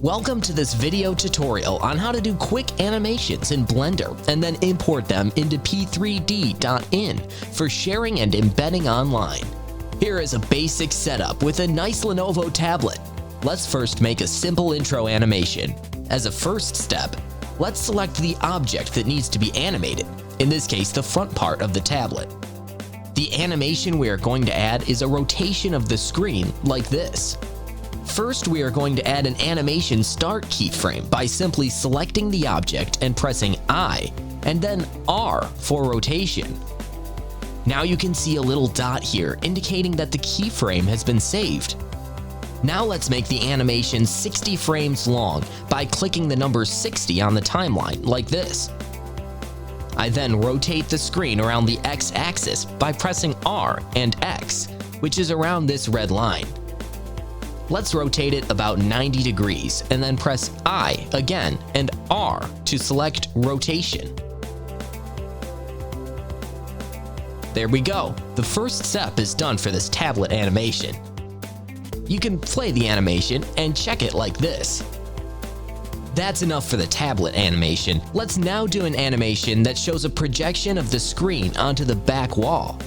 Welcome to this video tutorial on how to do quick animations in Blender and then import them into p3d.in for sharing and embedding online. Here is a basic setup with a nice Lenovo tablet. Let's first make a simple intro animation. As a first step, let's select the object that needs to be animated, in this case the front part of the tablet. The animation we are going to add is a rotation of the screen like this. First, we are going to add an animation start keyframe by simply selecting the object and pressing I, and then R for rotation. Now you can see a little dot here indicating that the keyframe has been saved. Now let's make the animation 60 frames long by clicking the number 60 on the timeline like this. I then rotate the screen around the X-axis by pressing R and X, which is around this red line. Let's rotate it about 90 degrees and then press I again and R to select rotation. There we go. The first step is done for this tablet animation. You can play the animation and check it like this. That's enough for the tablet animation. Let's now do an animation that shows a projection of the screen onto the back wall.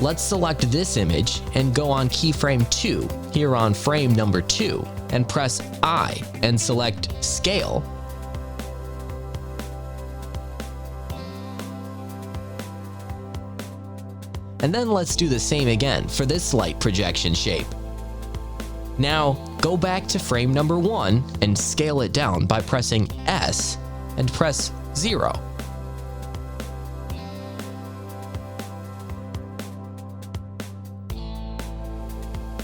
Let's select this image and go on keyframe 2 here on frame number 2 and press I and select scale. And then let's do the same again for this light projection shape. Now go back to frame number 1 and scale it down by pressing S and press 0.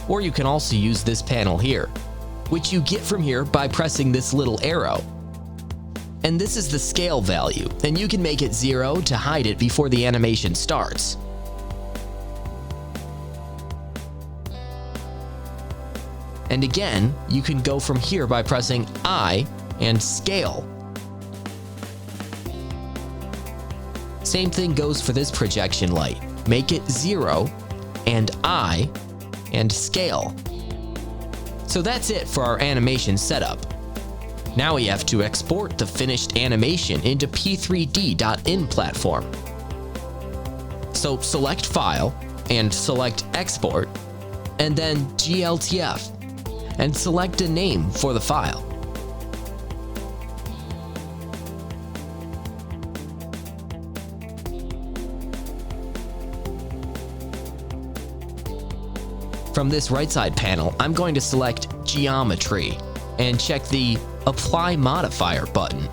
Or you can also use this panel here, which you get from here by pressing this little arrow. And this is the scale value, and you can make it 0 to hide it before the animation starts. And again, you can go from here by pressing I and scale. Same thing goes for this projection light. Make it 0 and I and scale. So that's it for our animation setup. Now we have to export the finished animation into p3d.in platform. So select File and select Export, and then GLTF, and select a name for the file. From this right side panel, I'm going to select Geometry and check the Apply Modifier button.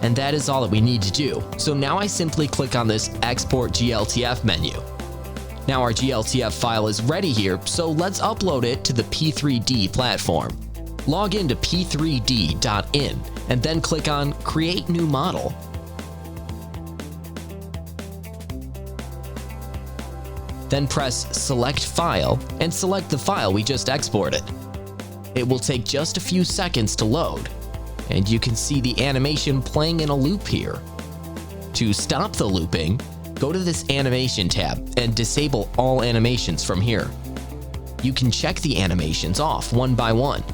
And that is all that we need to do. So now I simply click on this Export GLTF menu. Now our GLTF file is ready here, so let's upload it to the P3D platform. Log into p3d.in and then click on Create New Model. Then press Select File and select the file we just exported. It will take just a few seconds to load, and you can see the animation playing in a loop here. To stop the looping, go to this Animation tab and disable all animations from here. You can check the animations off one by one.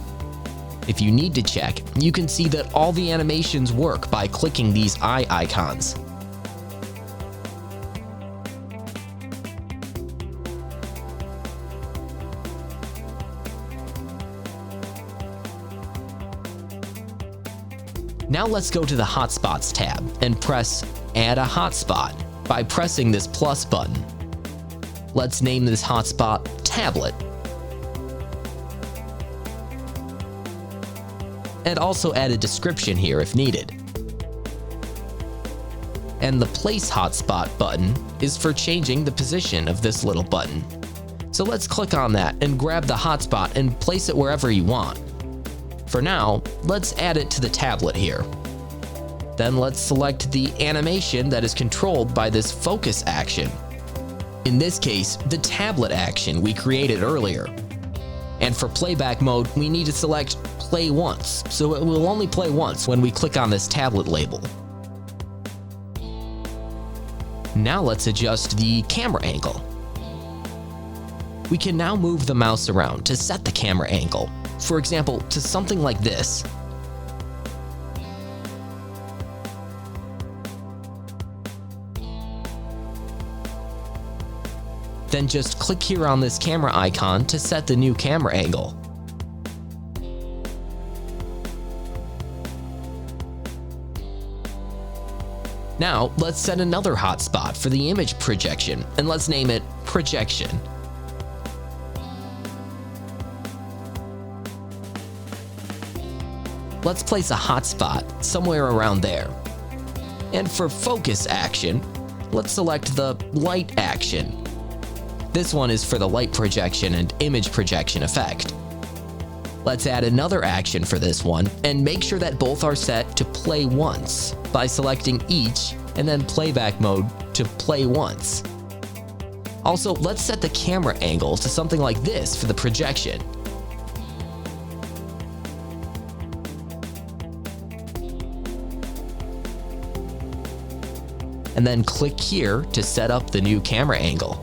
If you need to check, you can see that all the animations work by clicking these eye icons. Now let's go to the Hotspots tab and press Add a Hotspot by pressing this plus button. Let's name this hotspot Tablet. And also add a description here if needed. And the Place Hotspot button is for changing the position of this little button. So let's click on that and grab the hotspot and place it wherever you want. For now, let's add it to the tablet here. Then let's select the animation that is controlled by this focus action. In this case, the tablet action we created earlier. And for playback mode, we need to select Play Once, so it will only play once when we click on this tablet label. Now let's adjust the camera angle. We can now move the mouse around to set the camera angle, for example, to something like this. Then just click here on this camera icon to set the new camera angle. Now, let's set another hotspot for the image projection, and let's name it Projection. Let's place a hotspot somewhere around there. And for focus action, let's select the light action. This one is for the light projection and image projection effect. Let's add another action for this one and make sure that both are set to play once by selecting each and then playback mode to play once. Also, let's set the camera angle to something like this for the projection. And then click here to set up the new camera angle.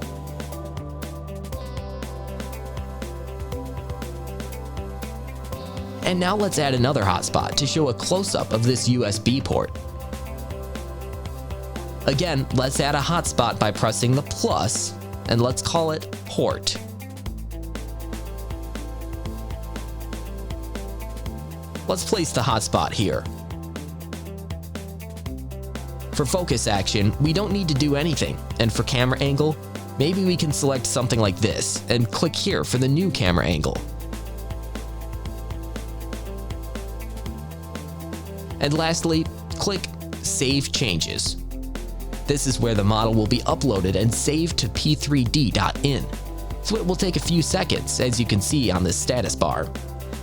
And now let's add another hotspot to show a close-up of this USB port. Again, let's add a hotspot by pressing the plus, and let's call it Port. Let's place the hotspot here. For focus action, we don't need to do anything, and for camera angle, maybe we can select something like this and click here for the new camera angle. And lastly, click Save Changes. This is where the model will be uploaded and saved to p3d.in. So it will take a few seconds, as you can see on this status bar.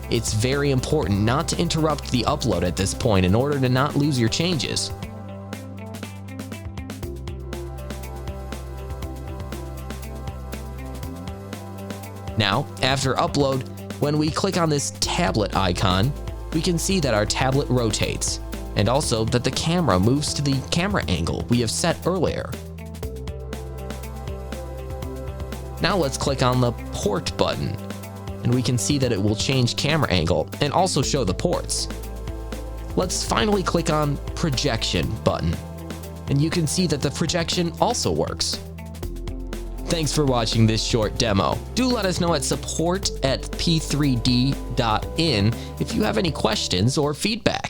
It's very important not to interrupt the upload at this point in order to not lose your changes. Now, after upload, when we click on this tablet icon, we can see that our tablet rotates, and also that the camera moves to the camera angle we have set earlier. Now let's click on the Port button, and we can see that it will change camera angle and also show the ports. Let's finally click on Projection button, and you can see that the projection also works. Thanks for watching this short demo. Do let us know at support@p3d.in if you have any questions or feedback.